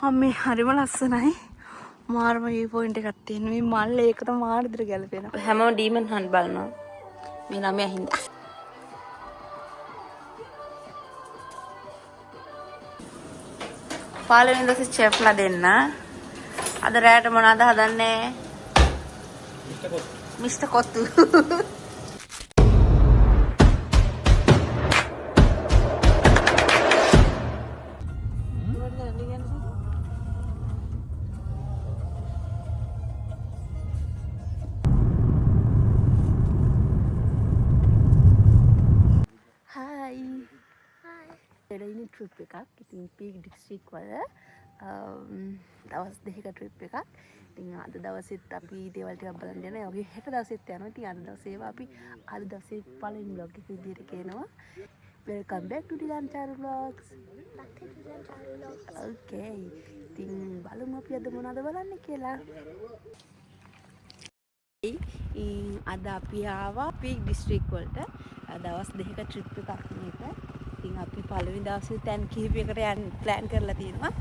අම්මේ හරිම ලස්සනයි. මාර්ම වී පොයින්ට් එකක් තියෙන මේ මල් ඒකට මාර විතර ගැලපෙනවා. හැමෝම ඩීමන් හන්ට් බලනවා. මේ ළමයා හින්දා. පාලෙන් දවසේ චෙෆ්ලා දෙන්න. අද රැට මොනවද හදන්නේ? මිස්ටර් කොත්තු. එඩයිනි ට්‍රිප් එකක්. ඉතින් පීක් ඩිස්ට්‍රික් වල දවස් දෙකක ට්‍රිප් එකක්. ඉතින් අද දවසෙත් අපි දේවල් ටිකක් බලන්න යනවා. ඔගේ හෙට දවසෙත් යනවා. ඉතින් අද දවසේ අපි අද දවසේ පළවෙනි vlog එක විදිහට කියනවා. Welcome back to Dilan Charu Vlogs. Okay. ඉතින් බලමු අපි අද මොනවද බලන්නේ කියලා. අද අපි ආවා පීක් ඩිස්ට්‍රික් වලට. දවස් දෙකක ට්‍රිප් එකක් මේක. ඉතින් අපි පළවෙනි දවසේ තැන් කිහිපයකට යන්න ප්ලෑන් කරලා තියෙනවා.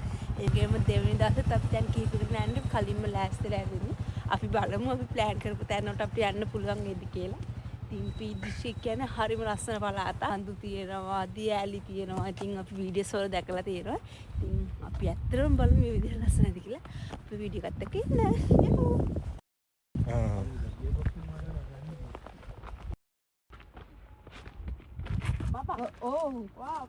ඒකෙම දෙවෙනි දවසෙත් අපි තැන් කිහිපයකට යන්න කලින්ම ලෑස්තිලා ඉන්නේ. අපි බලමු අපි ප්ලෑන් කරපු තැනට අපිට යන්න පුළුවන් වේද කියලා. ඉතින් පීක් ඩිස්ට්‍රික් කියන්නේ හරිම ලස්සන පළාතක්. හඳු තියෙනවා, දියඇලි තියෙනවා. ඉතින් අපි වීඩියෝස් වල දැකලා තියෙනවා. ඉතින් අපි ඇත්තටම බලමු මේ විදිහට ලස්සනද කියලා. අපි වීඩියෝ එකත් එක්ක ඉන්න. යමු. Oh, wow.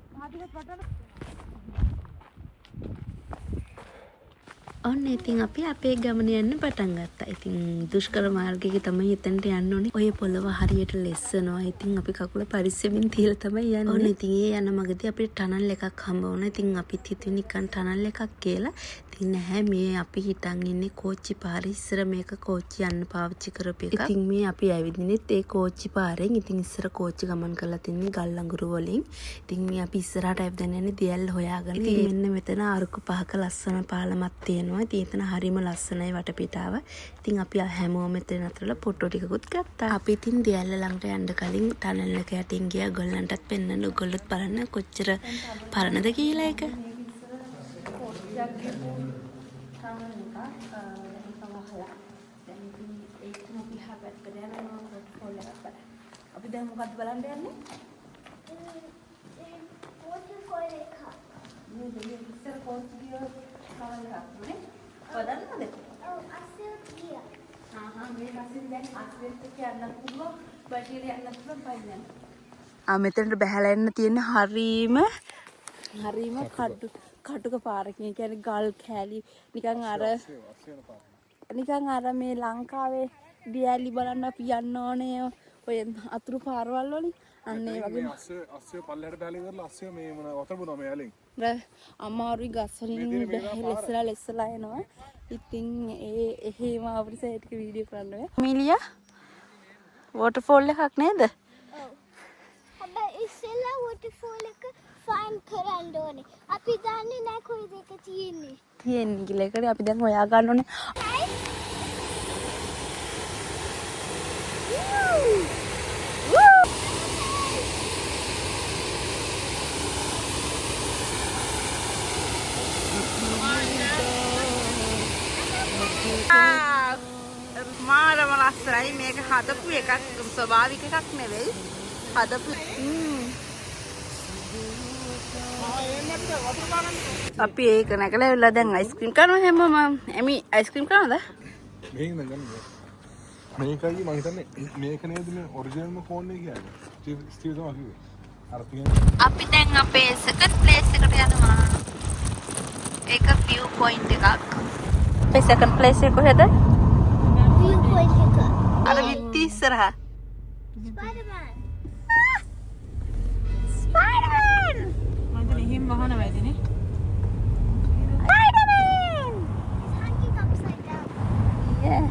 ඔන්න ඉතින් අපි අපේ ගමන යන්න පටන් ගත්තා. ඉතින් දුෂ්කර මාර්ගයක තමයි එතනට යන්න ඕනේ. ඔය පොළව හරියට ලෙස්සනවා. ඉතින් අපි කකුල පරිස්සමින් තියලා තමයි යන්නේ. ඔන්න ඉතින් ඒ යන මගදී අපිට ටනල් එකක් හම්බ වුණා. ඉතින් අපිත් හිතුවේ නිකන් ටනල් එකක් කියලා. ඉතින් නැහැ මේ අපි හිතන් ඉන්නේ කෝච්චි පාරේ ඉස්සර මේක කෝච්චි යන්න පාවිච්චි කරපු එක. ඉතින් මේ අපි ඇවිදින්නෙත් ඒ කෝච්චි පාරෙන්. ඉතින් ඉස්සර කෝච්චි ගමන් කරලා තින්නේ ගල් අඟුරු වලින්. ඉතින් මේ අපි ඉස්සරහට ඇවිදගෙන යන්නේ දියැල් හොයාගෙන. ඉතින් මෙන්න මෙතන අරුක පහක ලස්සන පාලමක් තියෙනවා. ඉතින් එතන හරිම ලස්සනයි වටපිටාව. ඉතින් අපි හැමෝම මෙතන අතරලා ෆොටෝ ටිකකුත් ගත්තා. අපි ඉතින් දියැල්ල ළඟට යන්න කලින් ටනල් එක යටින් ගියා. ගොල්ලන්ටත් පෙන්නන්න. ඔයගොල්ලොත් බලන්න කොච්චර පරණද කියලා ඒක. අපි දැන් මොකක්ද බලන්න යන්නේ? කෝච්චි කොයි එක? මේ දෙවියන් ඉස්සර කෝච්චි ගියෝ කවදාද? පදන්නද? ඔව් අස්සෙත් ගියා. මේ අස්සෙන් දැන් අස්සෙත් කියන්න පුළුවන්. බයිසිකල් යන්න පුළුවන් පයින්. මෙතනට බහැලා එන්න තියෙන හරීම කටුක පාරකින්. ඒ කියන්නේ ගල් කෑලි නිකන් අර මේ ලංකාවේ දියැලි බලන්න අපි යන්න ඕනේ ඔය අතුරු පාරවල් වලින්. අන්න ඒ වගේ අස්සය පල්ලෙහාට බහලා ඉවරලා අස්සය මේ මොන වතබුණා මේ යාලෙන්. අමාරුයි ගස් වලින් ලෙස්සලා එනවා. ඉතින් එහෙම අපිට සයිට් එක වීඩියෝ කරන්න ඕනේ. මිලියා වෝටර්ෆෝල් එකක් නේද? ඔව්. හැබැයි ඉස්සෙල්ලා වෝටර්ෆෝල් එක ෆයින් කරන්න ඕනේ. අපි දන්නේ නැහැ කොයිද එක තියෙන්නේ. කියලා ඒකට අපි දැන් හොයා ගන්න ඕනේ. මාරම ලස්සනයි. මේක හදපු එකක්, ස්වභාවික එකක් නෙවෙයි. හදපු අපි ඒක නැකලා ඉවරලා දැන් අයිස්ක්‍රීම් කනවා හැමෝම. එමි අයිස්ක්‍රීම් කනවද? මේක නෑ ගන්න. මේකයි මම හිතන්නේ මේක නේද මේ ඔරිජිනල්ම ෆෝන් එක කියන්නේ. ස්ටීව් තමයි කිව්වේ. අර තියෙන අපි දැන් අපේ සෙකන්ඩ් ප්ලේස් එකට යනවා. ඒක view point එකක්. අපේ සෙකන්ඩ් ප්ලේස් එක කොහෙද? view point එක. අර විත්ති ඉස්සරහා. ස්පයිඩර්මන්. ස්පයිඩර්මන්. මම දෙහිම් වහන වැඩිනේ. ස්පයිඩර්මන්. hanging upside down. Yeah.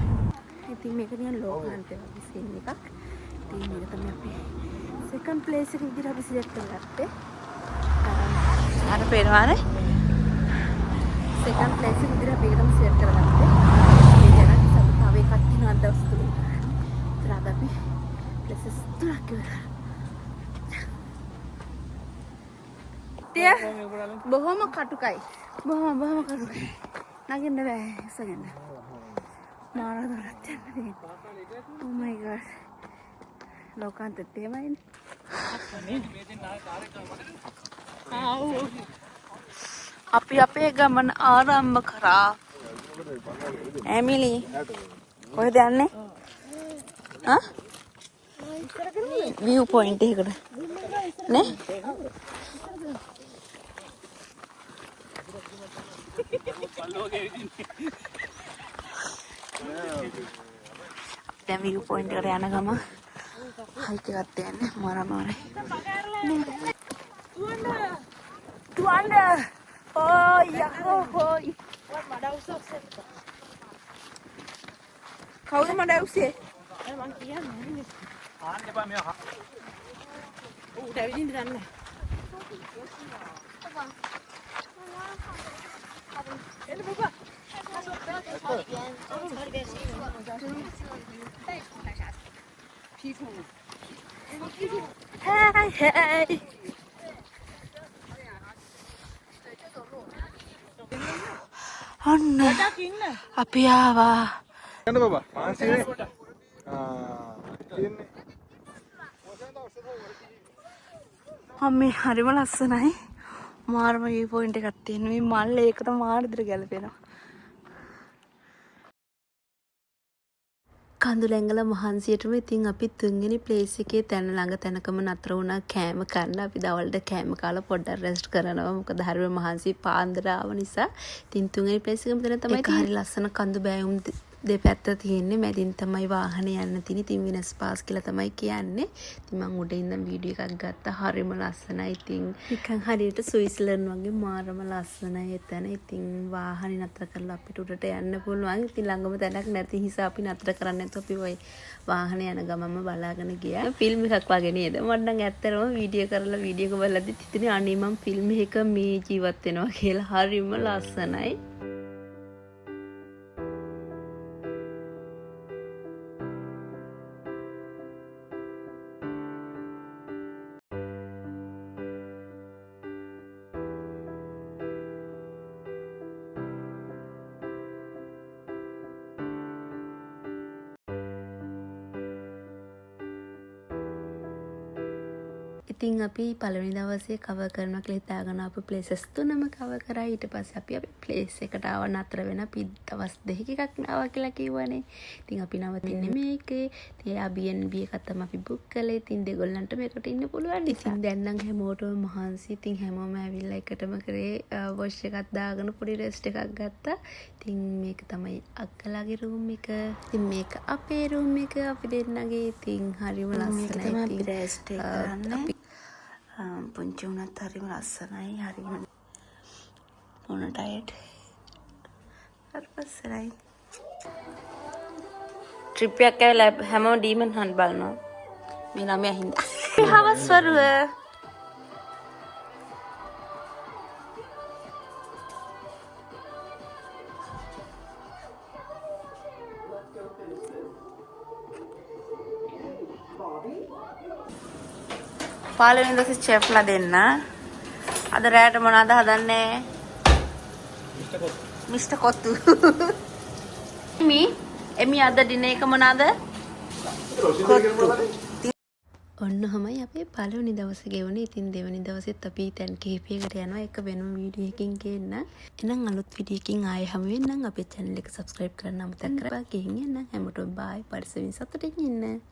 ඉතින් මේක නිකන් ලෝකන්ට වගේ සීන් එකක්. ඉතින් මේක තමයි අපි සෙකන්ඩ් ප්ලේස් එක විදිහට අපි සිලෙක්ට් කරගත්තේ. අර පේනවානේ. සෙකන්ඩ් ප්ලේස් එක විදිහට අපි ඒකම සිලෙක්ට් කරගත්තේ. ඒ ගැන තව එකක් තියෙනවා දවස් තුනක්. ඉතින් අද අපි ප්ලේසස් තුනක් ඉවර. කට්ටිය බොහොම කටුකයි. බොහොම කටුකයි. නගින්න බෑ ඉස්සගෙන. මාර දොරක් යන්න තියෙන්නේ. Oh my god. ලෝකාන්තෙත් එහෙමයිනේ. අපි අපේ ගමන ආරම්භ කරා. එමිලි කොහෙද යන්නේ? ආ? view point එකකට. නේ? දැන් view point එකට යන ගම හයික් එකක් යන්නේ මාරමාරයි. Tuanda. Oh ya, oh. Kau mana usia? Emang kian ni. Aan depan meja. Udah ini di sana. Ini berapa? Hai. ඔන්න අපි ආවා. යන්න බබා. මාසිනේ. තියෙන්නේ. අම්මේ හරිම ලස්සනයි. මාරම view point එකක් තියෙන මේ මල් ඒකට මාර විදිහට ගැලපෙනවා. කඳුලැංගල මහන්සියටම ඉතින් අපි තුන්වෙනි ප්ලේස් එකේ තැන ළඟ තැනකම නතර වුණා කෑම කන්න. අපි දවල්ට කෑම කාලා පොඩ්ඩක් රෙස්ට් කරනවා. මොකද හරිම මහන්සි පාන්දර ආව නිසා. ඉතින් තුන්වෙනි ප්ලේස් එකම තැන තමයි හරි ලස්සන කඳු බෑවුම් දෙපැත්ත තියෙන්නේ. මැදින් තමයි වාහනේ යන්න තියෙන්නේ. ඉතින් විනස් පාස් කියලා තමයි කියන්නේ. ඉතින් මම උඩ ඉඳන් වීඩියෝ එකක් ගත්තා. හරිම ලස්සනයි. ඉතින් නිකන් හරියට ස්විට්සර්ලන්ඩ් වගේ මාරම ලස්සනයි එතන. ඉතින් වාහනේ නතර කරලා අපිට උඩට යන්න පුළුවන්. ඉතින් ළඟම තැනක් නැති නිසා අපි නතර කරන්නේ නැතුව අපි ওই වාහනේ යන ගමම බලාගෙන ගියා. ෆිල්ම් එකක් වගේ නේද? මම නම් ඇත්තටම වීඩියෝ කරලා වීඩියෝ එක බලද්දි හිතුනේ අනේ මම ෆිල්ම් එක මේ ජීවත් වෙනවා කියලා. හරිම ලස්සනයි. ඉතින් අපි පළවෙනි දවසේ කවර් කරනවා කියලා හිතාගෙන ආපු ප්ලේසස් තුනම කවර් කරා. ඊට පස්සේ අපි ප්ලේස් එකට ආව නතර වෙන අපි දවස් දෙකක් ආවා කියලා කිව්වනේ. ඉතින් අපි නවතින්නේ මේකේ. ඉතින් Airbnb එකක් තමයි අපි බුක් කළේ. ඉතින් දෙගොල්ලන්ට මේකට ඉන්න පුළුවන්. ඉතින් දැන් නම් හැමෝටම මහන්සි. ඉතින් හැමෝම ඇවිල්ලා එකටම කරේ වොෂ් එකක් දාගෙන පොඩි රෙස්ට් එකක් ගත්තා. ඉතින් මේක තමයි අක්කලාගේ රූම් එක. ඉතින් මේක අපේ රූම් එක. අපි දෙන්නගේ ඉතින් හරිම ලස්සනයි. අපි රෙස්ට් එක කරන්නේ. පුංචි උනත් හරිම ලස්සනයි. හරිම මොන ටයර්ඩ්. හරිපස්සරයි. ට්‍රිප් එකක් ඇවිල්ලා හැමෝම ඩීමන් හන්ට් බලනවා. මේ ළමයා හින්දා. හවස් වරුව. පළවෙනි දවසේ චෙෆ්ලා දෙන්න. අද රැට මොනවද හදන්නේ? මිස්ටර් කොත්තු. එමි අද ඩිනර් එක මොනවද? කොත්තු. ඔන්න තමයි අපේ පළවෙනි දවසේ ගෙවුනේ. ඉතින් දෙවෙනි දවසෙත් අපි තැන් කිහිපයකට යනවා. එක වෙනම වීඩියෝ එකකින් ගේන්න. එහෙනම් අලුත් වීඩියෝ එකකින් ආයෙ හමු වෙනනම් අපේ channel එක subscribe කරන්න අමතක කරපන්. ගිහින් එන්න. හැමෝටම bye. පරිස්සමින් සතුටින් ඉන්න.